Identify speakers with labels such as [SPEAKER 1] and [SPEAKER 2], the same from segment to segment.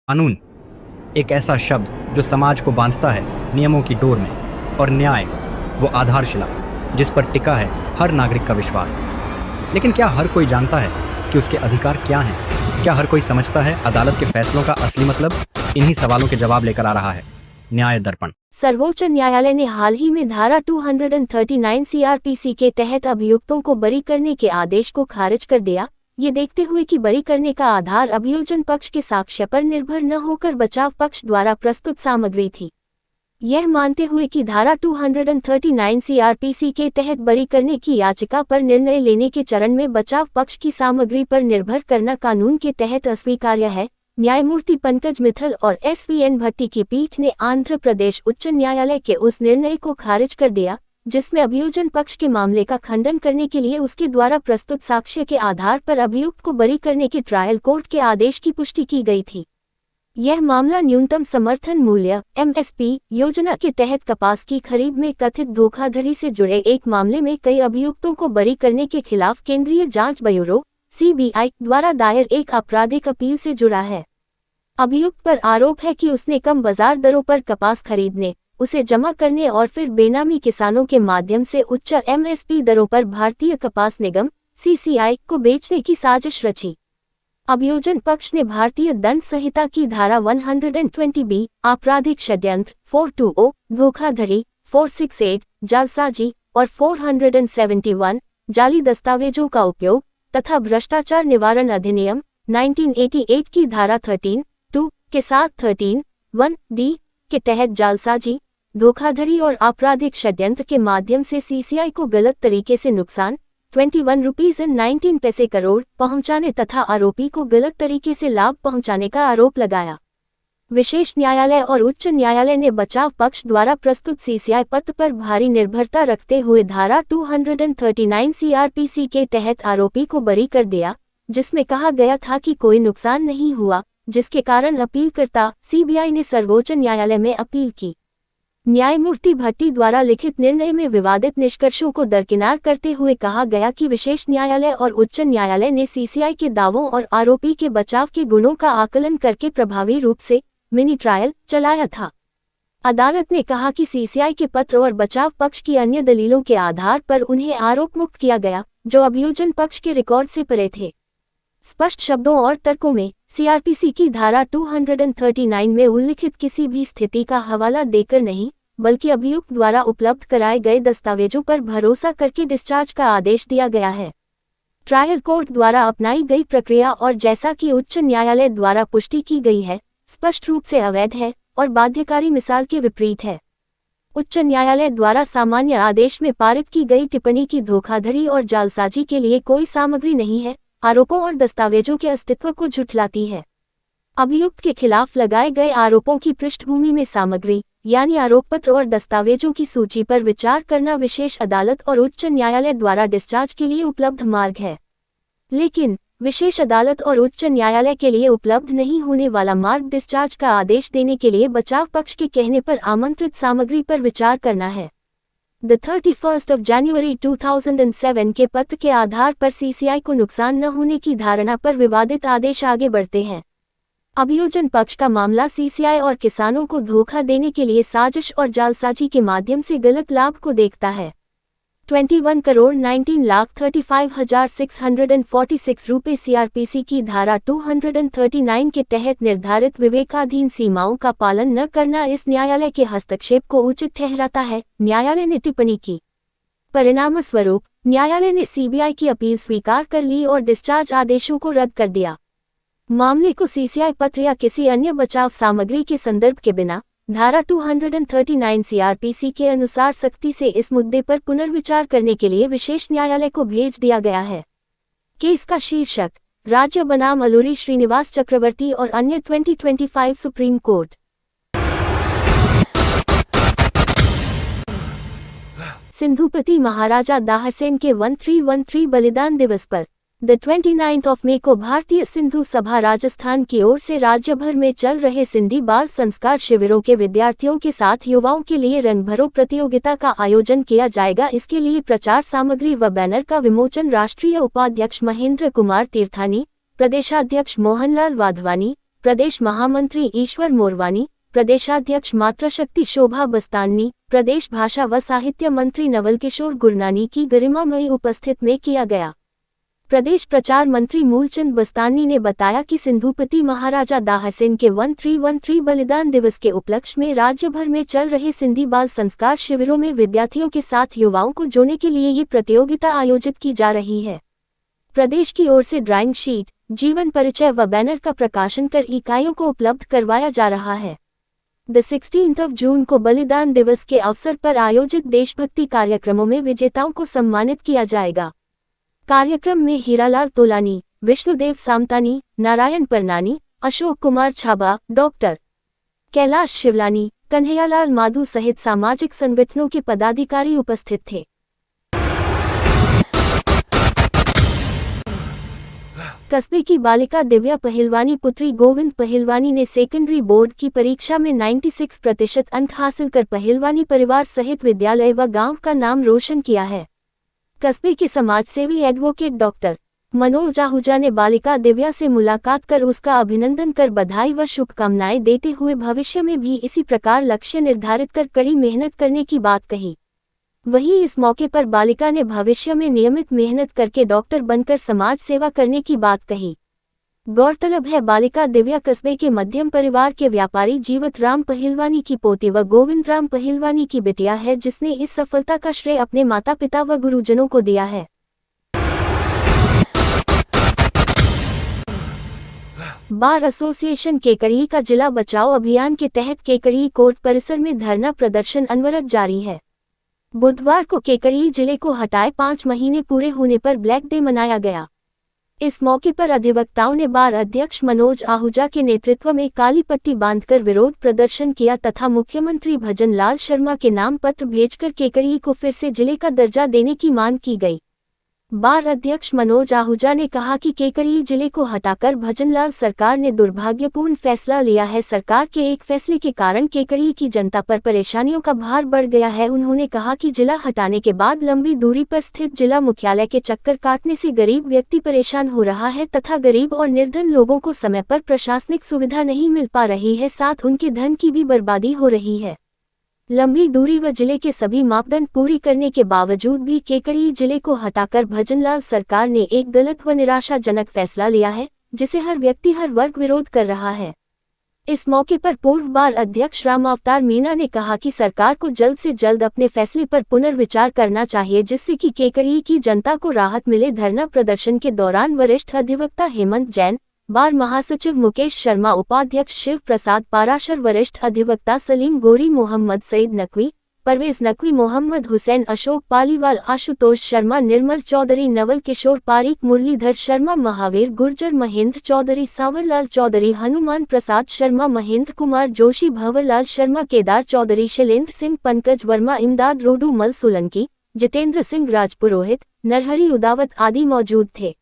[SPEAKER 1] कानून एक ऐसा शब्द जो समाज को बांधता है नियमों की डोर में, और न्याय वो आधारशिला जिस पर टिका है हर नागरिक का विश्वास। लेकिन क्या हर कोई जानता है कि उसके अधिकार क्या हैं? क्या हर कोई समझता है अदालत के फैसलों का असली मतलब? इन्हीं सवालों के जवाब लेकर आ रहा है न्याय दर्पण।
[SPEAKER 2] सर्वोच्च न्यायालय ने हाल ही में धारा 239 सीआरपीसी के तहत अभियुक्तों को बरी करने के आदेश को खारिज कर दिया, ये देखते हुए कि बरी करने का आधार अभियोजन पक्ष के साक्ष्य पर निर्भर न होकर बचाव पक्ष द्वारा प्रस्तुत सामग्री थी। यह मानते हुए कि धारा 239 सीआरपीसी के तहत बरी करने की याचिका पर निर्णय लेने के चरण में बचाव पक्ष की सामग्री पर निर्भर करना कानून के तहत अस्वीकार्य है, न्यायमूर्ति पंकज मित्तल और एसवीएन भट्टी की पीठ ने आंध्र प्रदेश उच्च न्यायालय के उस निर्णय को खारिज कर दिया जिसमें अभियोजन पक्ष के मामले का खंडन करने के लिए उसके द्वारा प्रस्तुत साक्ष्य के आधार पर अभियुक्त को बरी करने के ट्रायल कोर्ट के आदेश की पुष्टि की गई थी। यह मामला न्यूनतम समर्थन मूल्य एमएसपी योजना के तहत कपास की खरीद में कथित धोखाधड़ी से जुड़े एक मामले में कई अभियुक्तों को बरी करने के खिलाफ केंद्रीय जांच ब्यूरो सीबीआई द्वारा दायर एक आपराधिक अपील से जुड़ा है। अभियुक्त पर आरोप है कि उसने कम बाजार दरों पर कपास खरीदने, उसे जमा करने और फिर बेनामी किसानों के माध्यम से उच्च एमएसपी दरों पर भारतीय कपास निगम सीसीआई को बेचने की साजिश रची। अभियोजन पक्ष ने भारतीय दंड संहिता की धारा 120B आपराधिक षड्यंत्र 420 धोखाधड़ी 468 जालसाजी और 471 जाली दस्तावेजों का उपयोग तथा भ्रष्टाचार निवारण अधिनियम 1988 की धारा 13(2) के साथ 13(1)(d) के तहत जालसाजी, धोखाधड़ी और आपराधिक षड्यंत्र के माध्यम से सीसीआई को गलत तरीके से नुकसान 21.19 करोड़ पहुंचाने तथा आरोपी को गलत तरीके से लाभ पहुंचाने का आरोप लगाया। विशेष न्यायालय और उच्च न्यायालय ने बचाव पक्ष द्वारा प्रस्तुत सीसीआई पत्र पर भारी निर्भरता रखते हुए धारा 239 सीआरपीसी के तहत आरोपी को बरी कर दिया, जिसमें कहा गया था कि कोई नुकसान नहीं हुआ, जिसके कारण अपीलकर्ता सीबीआई ने सर्वोच्च न्यायालय में अपील की। न्यायमूर्ति भट्टी द्वारा लिखित निर्णय में विवादित निष्कर्षों को दरकिनार करते हुए कहा गया कि विशेष न्यायालय और उच्च न्यायालय ने सीसीआई के दावों और आरोपी के बचाव के गुणों का आकलन करके प्रभावी रूप से मिनी ट्रायल चलाया था। अदालत ने कहा कि सीसीआई के पत्र और बचाव पक्ष की अन्य दलीलों के आधार पर उन्हें आरोप मुक्त किया गया, जो अभियोजन पक्ष के रिकॉर्ड से परे थे। स्पष्ट शब्दों और तर्कों में सीआरपीसी की धारा 239 में उल्लिखित किसी भी स्थिति का हवाला देकर नहीं, बल्कि अभियुक्त द्वारा उपलब्ध कराए गए दस्तावेजों पर भरोसा करके डिस्चार्ज का आदेश दिया गया है। ट्रायल कोर्ट द्वारा अपनाई गई प्रक्रिया और जैसा कि उच्च न्यायालय द्वारा पुष्टि की गई है, स्पष्ट रूप से अवैध है और बाध्यकारी मिसाल के विपरीत है। उच्च न्यायालय द्वारा सामान्य आदेश में पारित की गई टिप्पणी की धोखाधड़ी और जालसाजी के लिए कोई सामग्री नहीं है, आरोपों और दस्तावेजों के अस्तित्व को झुठलाती है। अभियुक्त के खिलाफ लगाए गए आरोपों की पृष्ठभूमि में सामग्री यानी आरोप पत्र और दस्तावेजों की सूची पर विचार करना विशेष अदालत और उच्च न्यायालय द्वारा डिस्चार्ज के लिए उपलब्ध मार्ग है। लेकिन विशेष अदालत और उच्च न्यायालय के लिए उपलब्ध नहीं होने वाला मार्ग डिस्चार्ज का आदेश देने के लिए बचाव पक्ष के कहने पर आमंत्रित सामग्री पर विचार करना है। 31 जनवरी 2007 के पत्र के आधार पर सीसीआई को नुकसान न होने की धारणा पर विवादित आदेश आगे बढ़ते हैं। अभियोजन पक्ष का मामला सीसीआई और किसानों को धोखा देने के लिए साजिश और जालसाजी के माध्यम से गलत लाभ को देखता है। 21,19,35,646 रुपये सीआरपीसी की धारा 239 के तहत निर्धारित विवेकाधीन सीमाओं का पालन न करना इस न्यायालय के हस्तक्षेप को उचित ठहराता है, न्यायालय ने टिप्पणी की। परिणामस्वरूप न्यायालय ने सीबीआई की अपील स्वीकार कर ली और डिस्चार्ज आदेशों को रद्द कर दिया। मामले को सीसीआई पत्र या किसी अन्य बचाव सामग्री के संदर्भ के बिना धारा 239 सीआरपीसी के अनुसार सख्ती से इस मुद्दे पर पुनर्विचार करने के लिए विशेष न्यायालय को भेज दिया गया है। केस का शीर्षक राज्य बनाम अलूरी श्रीनिवास चक्रवर्ती और अन्य 2025 सुप्रीम कोर्ट। सिंधुपति महाराजा दाहरसेन के 1313 बलिदान दिवस पर द 29 मई को भारतीय सिंधु सभा राजस्थान की ओर से राज्य भर में चल रहे सिंधी बाल संस्कार शिविरों के विद्यार्थियों के साथ युवाओं के लिए रंग भरो प्रतियोगिता का आयोजन किया जाएगा। इसके लिए प्रचार सामग्री व बैनर का विमोचन राष्ट्रीय उपाध्यक्ष महेंद्र कुमार तीर्थानी, प्रदेशाध्यक्ष मोहनलाल वाधवानी, प्रदेश महामंत्री ईश्वर मोरवानी, प्रदेशाध्यक्ष मातृशक्ति शोभा बस्तानी, प्रदेश भाषा व साहित्य मंत्री नवल किशोर गुरनानी की गरिमामयी उपस्थित में किया गया। प्रदेश प्रचार मंत्री मूलचंद बस्तानी ने बताया कि सिंधुपति महाराजा दाहरसेन के 1313 बलिदान दिवस के उपलक्ष्य में राज्य भर में चल रहे सिंधी बाल संस्कार शिविरों में विद्यार्थियों के साथ युवाओं को जोड़ने के लिए ये प्रतियोगिता आयोजित की जा रही है। प्रदेश की ओर से ड्राइंग शीट, जीवन परिचय व बैनर का प्रकाशन कर इकाइयों को उपलब्ध करवाया जा रहा है। 16 जून को बलिदान दिवस के अवसर पर आयोजित देशभक्ति कार्यक्रमों में विजेताओं को सम्मानित किया जाएगा। कार्यक्रम में हीरालाल तोलानी, विष्णुदेव सामतानी, नारायण परनानी, अशोक कुमार छाबा, डॉक्टर कैलाश शिवलानी, कन्हैयालाल माधु सहित सामाजिक संगठनों के पदाधिकारी उपस्थित थे। कस्बे की बालिका दिव्या पहलवानी पुत्री गोविंद पहलवानी ने सेकेंडरी बोर्ड की परीक्षा में 96% अंक हासिल कर पहलवानी परिवार सहित विद्यालय व गांव का नाम रोशन किया है। कस्बे के समाजसेवी एडवोकेट डॉक्टर मनोज आहूजा ने बालिका दिव्या से मुलाकात कर उसका अभिनंदन कर बधाई व शुभकामनाएं देते हुए भविष्य में भी इसी प्रकार लक्ष्य निर्धारित कर कड़ी मेहनत करने की बात कही। वहीं इस मौके पर बालिका ने भविष्य में नियमित मेहनत करके डॉक्टर बनकर समाज सेवा करने की बात कही। गौरतलब है बालिका दिव्या कस्बे के मध्यम परिवार के व्यापारी जीवत राम पहलवानी की पोती व गोविंद राम पहलवानी की बिटिया है, जिसने इस सफलता का श्रेय अपने माता पिता व गुरुजनों को दिया है। बार एसोसिएशन केकड़ी का जिला बचाओ अभियान के तहत केकड़ी कोर्ट परिसर में धरना प्रदर्शन अनवरत जारी है। बुधवार को केकड़ी जिले को हटाए 5 महीने पूरे होने पर ब्लैक डे मनाया गया। इस मौके पर अधिवक्ताओं ने बार अध्यक्ष मनोज आहूजा के नेतृत्व में काली पट्टी बांधकर विरोध प्रदर्शन किया तथा मुख्यमंत्री भजन लाल शर्मा के नाम पत्र भेजकर केकड़ी को फिर से जिले का दर्जा देने की मांग की गई। बार अध्यक्ष मनोज आहूजा ने कहा कि केकड़ी जिले को हटाकर भजनलाल सरकार ने दुर्भाग्यपूर्ण फैसला लिया है। सरकार के एक फैसले के कारण केकड़ी की जनता पर परेशानियों का भार बढ़ गया है। उन्होंने कहा कि जिला हटाने के बाद लंबी दूरी पर स्थित जिला मुख्यालय के चक्कर काटने से गरीब व्यक्ति परेशान हो रहा है तथा गरीब और निर्धन लोगों को समय पर प्रशासनिक सुविधा नहीं मिल पा रही है, साथ उनके धन की भी बर्बादी हो रही है। लंबी दूरी व जिले के सभी मापदंड पूरी करने के बावजूद भी केकड़ी जिले को हटाकर भजनलाल सरकार ने एक गलत व निराशाजनक फैसला लिया है, जिसे हर व्यक्ति हर वर्ग विरोध कर रहा है। इस मौके पर पूर्व बार अध्यक्ष राम अवतार मीणा ने कहा कि सरकार को जल्द से जल्द अपने फैसले पर पुनर्विचार करना चाहिए, जिससे कि केकड़ी की जनता को राहत मिले। धरना प्रदर्शन के दौरान वरिष्ठ अधिवक्ता हेमंत जैन, बार महासचिव मुकेश शर्मा, उपाध्यक्ष शिव प्रसाद पाराशर, वरिष्ठ अधिवक्ता सलीम गोरी, मोहम्मद सईद नकवी, परवेज नकवी, मोहम्मद हुसैन, अशोक पालीवाल, आशुतोष शर्मा, निर्मल चौधरी, नवल किशोर पारीक, मुरलीधर शर्मा, महावीर गुर्जर, महेंद्र चौधरी, सांवरलाल चौधरी, हनुमान प्रसाद शर्मा, महेंद्र कुमार जोशी, भंवरलाल शर्मा, केदार चौधरी, शैलेंद्र सिंह, पंकज वर्मा, इमदाद रोडू, मल सोलंकी, जितेंद्र सिंह राजपुरोहित, नरहरी उदावत आदि मौजूद थे।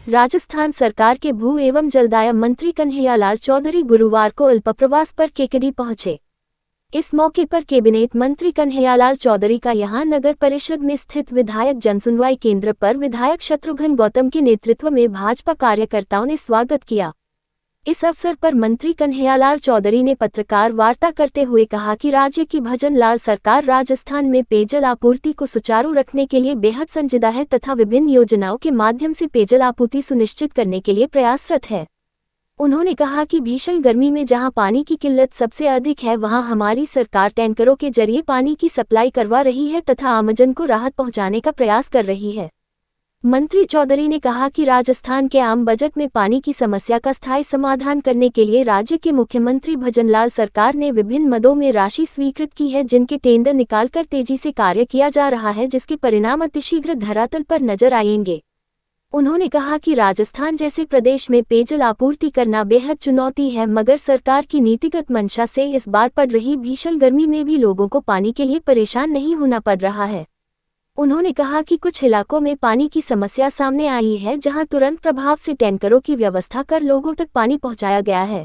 [SPEAKER 2] राजस्थान सरकार के भू एवं जलदाय मंत्री कन्हैयालाल चौधरी गुरुवार को अल्पप्रवास पर केकड़ी पहुंचे। इस मौके पर कैबिनेट मंत्री कन्हैयालाल चौधरी का यहां नगर परिषद में स्थित विधायक जनसुनवाई केंद्र पर विधायक शत्रुघ्न गौतम के नेतृत्व में भाजपा कार्यकर्ताओं ने स्वागत किया। इस अवसर पर मंत्री कन्हैयालाल चौधरी ने पत्रकार वार्ता करते हुए कहा कि राज्य की भजनलाल सरकार राजस्थान में पेयजल आपूर्ति को सुचारू रखने के लिए बेहद संजीदा है तथा विभिन्न योजनाओं के माध्यम से पेयजल आपूर्ति सुनिश्चित करने के लिए प्रयासरत है। उन्होंने कहा कि भीषण गर्मी में जहां पानी की किल्लत सबसे अधिक है, वहां हमारी सरकार टैंकरों के जरिए पानी की सप्लाई करवा रही है तथा आमजन को राहत पहुंचाने का प्रयास कर रही है। मंत्री चौधरी ने कहा कि राजस्थान के आम बजट में पानी की समस्या का स्थायी समाधान करने के लिए राज्य के मुख्यमंत्री भजनलाल सरकार ने विभिन्न मदों में राशि स्वीकृत की है, जिनके टेंडर निकालकर तेजी से कार्य किया जा रहा है, जिसके परिणाम अतिशीघ्र धरातल पर नजर आएंगे। उन्होंने कहा कि राजस्थान जैसे प्रदेश में पेयजल आपूर्ति करना बेहद चुनौती है, मगर सरकार की नीतिगत मंशा से इस बार पड़ रही भीषण गर्मी में भी लोगों को पानी के लिए परेशान नहीं होना पड़ रहा है। उन्होंने कहा कि कुछ इलाकों में पानी की समस्या सामने आई है, जहां तुरंत प्रभाव से टैंकरों की व्यवस्था कर लोगों तक पानी पहुंचाया गया है।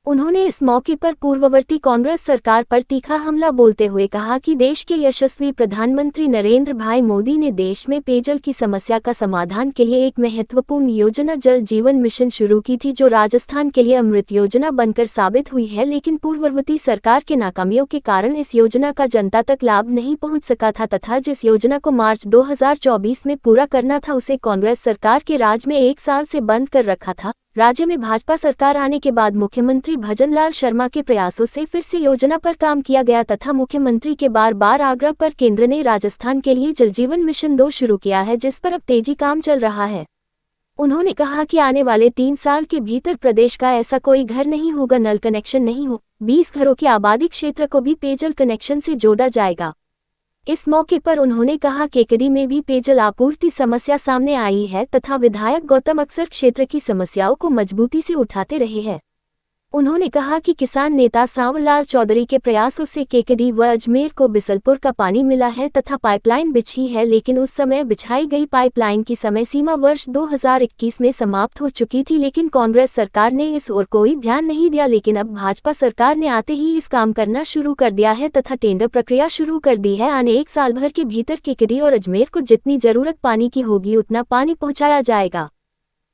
[SPEAKER 2] उन्होंने इस मौके पर पूर्ववर्ती कांग्रेस सरकार पर तीखा हमला बोलते हुए कहा कि देश के यशस्वी प्रधानमंत्री नरेंद्र भाई मोदी ने देश में पेयजल की समस्या का समाधान के लिए एक महत्वपूर्ण योजना जल जीवन मिशन शुरू की थी, जो राजस्थान के लिए अमृत योजना बनकर साबित हुई है। लेकिन पूर्ववर्ती सरकार के नाकामियों के कारण इस योजना का जनता तक लाभ नहीं पहुंच सका था तथा जिस योजना को मार्च 2024 में पूरा करना था उसे कांग्रेस सरकार के राज में 1 साल से बंद कर रखा था। राज्य में भाजपा सरकार आने के बाद मुख्यमंत्री भजनलाल शर्मा के प्रयासों से फिर से योजना पर काम किया गया तथा मुख्यमंत्री के बार आग्रह पर केंद्र ने राजस्थान के लिए जल जीवन मिशन 2 शुरू किया है, जिस पर अब तेजी काम चल रहा है। उन्होंने कहा कि आने वाले 3 साल के भीतर प्रदेश का ऐसा कोई घर नहीं होगा नल कनेक्शन नहीं हो, 20 घरों के आबादी क्षेत्र को भी पेयजल कनेक्शन से जोड़ा जाएगा। इस मौके पर उन्होंने कहा केकडी में भी पेयजल आपूर्ति समस्या सामने आई है तथा विधायक गौतम अक्सर क्षेत्र की समस्याओं को मजबूती से उठाते रहे हैं। उन्होंने कहा कि किसान नेता सांवरलाल चौधरी के प्रयासों से केकडी व अजमेर को बिसलपुर का पानी मिला है तथा पाइपलाइन बिछी है, लेकिन उस समय बिछाई गई पाइपलाइन की समय सीमा वर्ष 2021 में समाप्त हो चुकी थी, लेकिन कांग्रेस सरकार ने इस ओर कोई ध्यान नहीं दिया। लेकिन अब भाजपा सरकार ने आते ही इस काम करना शुरू कर दिया है तथा टेंडर प्रक्रिया शुरू कर दी है। आने 1 साल भर के भीतर केकडी और अजमेर को जितनी जरूरत पानी की होगी उतना पानी पहुँचाया जाएगा।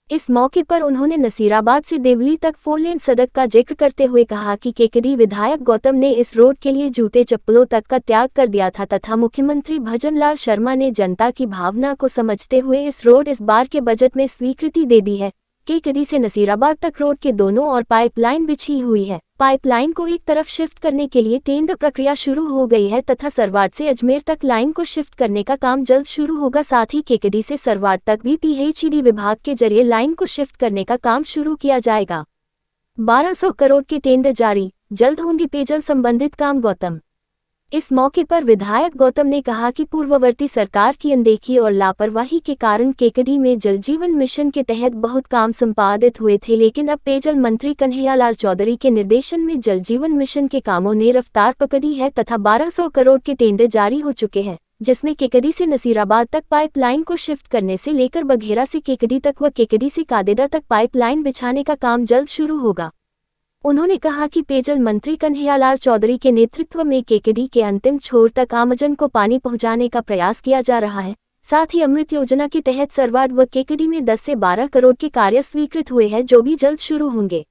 [SPEAKER 2] इस मौके पर उन्होंने नसीराबाद से देवली तक 4 लेन सड़क का जिक्र करते हुए कहा कि केकडी विधायक गौतम ने इस रोड के लिए जूते चप्पलों तक का त्याग कर दिया था तथा मुख्यमंत्री भजनलाल शर्मा ने जनता की भावना को समझते हुए इस रोड इस बार के बजट में स्वीकृति दे दी है। केकडी से नसीराबाद तक रोड के दोनों ओर पाइपलाइन बिछी हुई है। पाइपलाइन को एक तरफ शिफ्ट करने के लिए टेंडर प्रक्रिया शुरू हो गई है तथा सरवाड से अजमेर तक लाइन को शिफ्ट करने का काम जल्द शुरू होगा। साथ ही केकडी से सरवाड तक भी पीएचईडी विभाग के जरिए लाइन को शिफ्ट करने का काम शुरू किया जाएगा। 1200 करोड़ के टेंडर जारी, जल्द होंगे पेयजल संबंधित काम। गौतम इस मौके पर विधायक गौतम ने कहा कि पूर्ववर्ती सरकार की अनदेखी और लापरवाही के कारण केकडी में जल जीवन मिशन के तहत बहुत काम संपादित हुए थे, लेकिन अब पेयजल मंत्री कन्हैयालाल चौधरी के निर्देशन में जल जीवन मिशन के कामों ने रफ्तार पकड़ी है तथा 1200 करोड़ के टेंडर जारी हो चुके हैं, जिसमें केकडी से नसीराबाद तक पाइपलाइन को शिफ्ट करने से लेकर बघेरा से केकडी तक व केकडी से कादेड़ा तक पाइपलाइन बिछाने का काम जल्द शुरू होगा। उन्होंने कहा कि पेयजल मंत्री कन्हैयालाल चौधरी के नेतृत्व में केकडी के अंतिम छोर तक आमजन को पानी पहुंचाने का प्रयास किया जा रहा है। साथ ही अमृत योजना के तहत सरवाड व केकडी में 10 से 12 करोड़ के कार्य स्वीकृत हुए हैं, जो भी जल्द शुरू होंगे।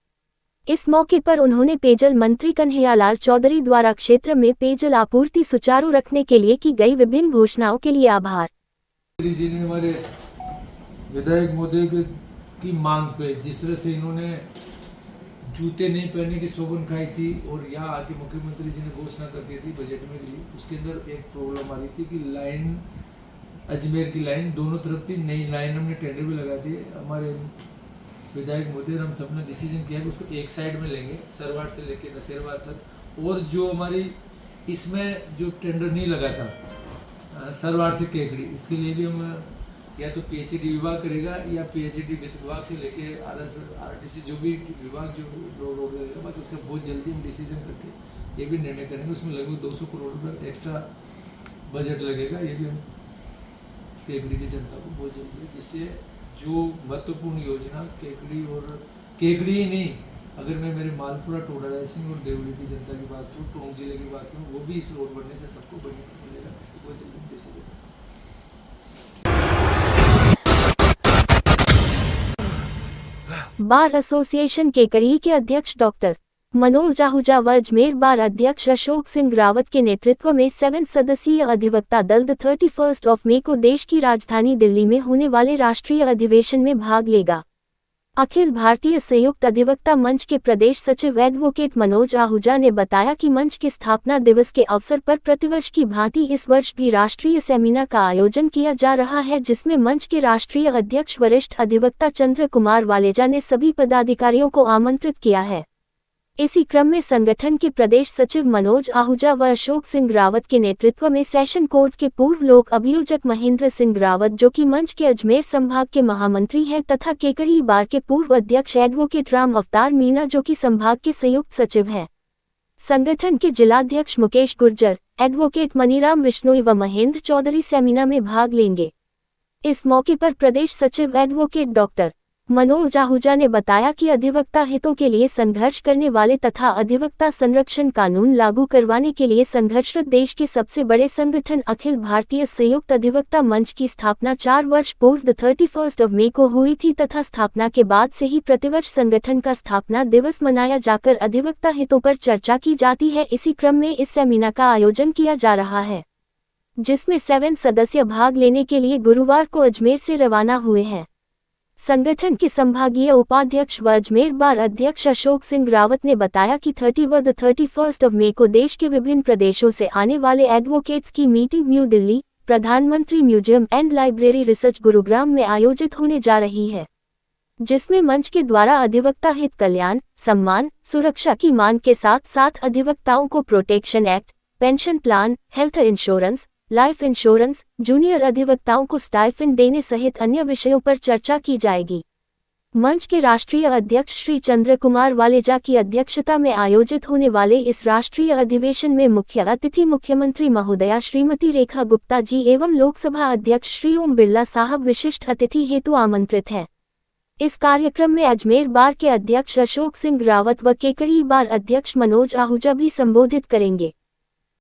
[SPEAKER 2] इस मौके पर उन्होंने पेयजल मंत्री कन्हैयालाल चौधरी द्वारा क्षेत्र में पेयजल आपूर्ति सुचारू रखने के लिए की गई विभिन्न घोषणाओं के लिए आभार।
[SPEAKER 3] जी ने हमारे विधायक महोदय की मांग पे जिस तरह से इन्होंने जूते नहीं पहनने की सौगंध खाई थी और यहाँ आके मुख्यमंत्री जी ने घोषणा कर दी थी बजट में भी, उसके अंदर एक प्रॉब्लम आ रही थी कि लाइन अजमेर की लाइन दोनों तरफ थी, नई लाइन हमने टेंडर भी लगा दिए। हमारे विधायक महोदय हम सबने डिसीजन किया कि उसको एक साइड में लेंगे सरवाड से लेके नसीराबाद तक, और जो हमारी इसमें जो टेंडर नहीं लगा था सरवाड से केकड़ी, इसके लिए भी हम या तो पीएचईडी विभाग करेगा या पीएचईडी वित्त विभाग से लेके आरटीसी जो भी विभाग जो रोड लगेगा, बस उसका बहुत जल्दी हम डिसीजन करके ये भी निर्णय करेंगे। उसमें लगभग 200 करोड़ रुपये एक्स्ट्रा बजट लगेगा, ये भी हम केकड़ी की जनता को बहुत जल्दी, जिससे जो महत्वपूर्ण योजना केकड़ी और केकड़ी ही नहीं, अगर मैं मेरे मालपुरा टोडा रायसिंह और देवली की जनता की बात करूँ, टोंक जिले की बात करूँ, वो भी इस रोड बनने से सबको मिलेगा, इसको बहुत जल्दी डिसीजन।
[SPEAKER 2] बार एसोसिएशन केकड़ी के अध्यक्ष डॉक्टर मनोज आहूजा व अजमेर बार अध्यक्ष अशोक सिंह रावत के नेतृत्व में 7 सदस्यीय अधिवक्ता दल 31 मई को देश की राजधानी दिल्ली में होने वाले राष्ट्रीय अधिवेशन में भाग लेगा। अखिल भारतीय संयुक्त अधिवक्ता मंच के प्रदेश सचिव एडवोकेट मनोज आहूजा ने बताया कि मंच के स्थापना दिवस के अवसर पर प्रतिवर्ष की भांति इस वर्ष भी राष्ट्रीय सेमिनार का आयोजन किया जा रहा है, जिसमें मंच के राष्ट्रीय अध्यक्ष वरिष्ठ अधिवक्ता चंद्र कुमार वालेजा ने सभी पदाधिकारियों को आमंत्रित किया है। इसी क्रम में संगठन के प्रदेश सचिव मनोज आहूजा व अशोक सिंह रावत के नेतृत्व में सेशन कोर्ट के पूर्व लोक अभियोजक महेंद्र सिंह रावत, जो कि मंच के अजमेर संभाग के महामंत्री हैं, तथा केकड़ी बार के पूर्व अध्यक्ष एडवोकेट राम अवतार मीणा, जो कि संभाग के संयुक्त सचिव हैं। संगठन के जिलाध्यक्ष मुकेश गुर्जर, एडवोकेट मनीराम विश्नोई व महेंद्र चौधरी सेमिनार में भाग लेंगे। इस मौके पर प्रदेश सचिव एडवोकेट डॉक्टर मनोज आहूजा ने बताया कि अधिवक्ता हितों के लिए संघर्ष करने वाले तथा अधिवक्ता संरक्षण कानून लागू करवाने के लिए संघर्षरत देश के सबसे बड़े संगठन अखिल भारतीय संयुक्त अधिवक्ता मंच की स्थापना 4 वर्ष पूर्व 31 मई को हुई थी तथा स्थापना के बाद से ही प्रतिवर्ष संगठन का स्थापना दिवस मनाया जाकर अधिवक्ता हितों पर चर्चा की जाती है। इसी क्रम में इस सेमिनार का आयोजन किया जा रहा है, जिसमें 7 सदस्य भाग लेने के लिए गुरुवार को अजमेर से रवाना हुए हैं। संगठन के संभागीय उपाध्यक्ष व अजमेर बार अध्यक्ष अशोक सिंह रावत ने बताया कि 31 मई को देश के विभिन्न प्रदेशों से आने वाले एडवोकेट्स की मीटिंग न्यू दिल्ली, प्रधानमंत्री museum and library research Gurugram में आयोजित होने जा रही है, जिसमें मंच के द्वारा अधिवक्ता हित कल्याण, सम्मान, सुरक्षा की मांग के साथ साथ अधिवक्ताओं को protection act, pension plan, health insurance, life insurance, junior अधिवक्ताओं को स्टाइफंड देने सहित अन्य विषयों पर चर्चा की जाएगी। मंच के राष्ट्रीय अध्यक्ष श्री चंद्र कुमार वालेजा की अध्यक्षता में आयोजित होने वाले इस राष्ट्रीय अधिवेशन में मुख्य अतिथि मुख्यमंत्री महोदया श्रीमती रेखा गुप्ता जी एवं लोकसभा अध्यक्ष श्री ओम बिरला साहब विशिष्ट अतिथि हेतु आमंत्रित हैं। इस कार्यक्रम में अजमेर बार के अध्यक्ष अशोक सिंह रावत व केकड़ी बार अध्यक्ष मनोज आहूजा भी संबोधित करेंगे।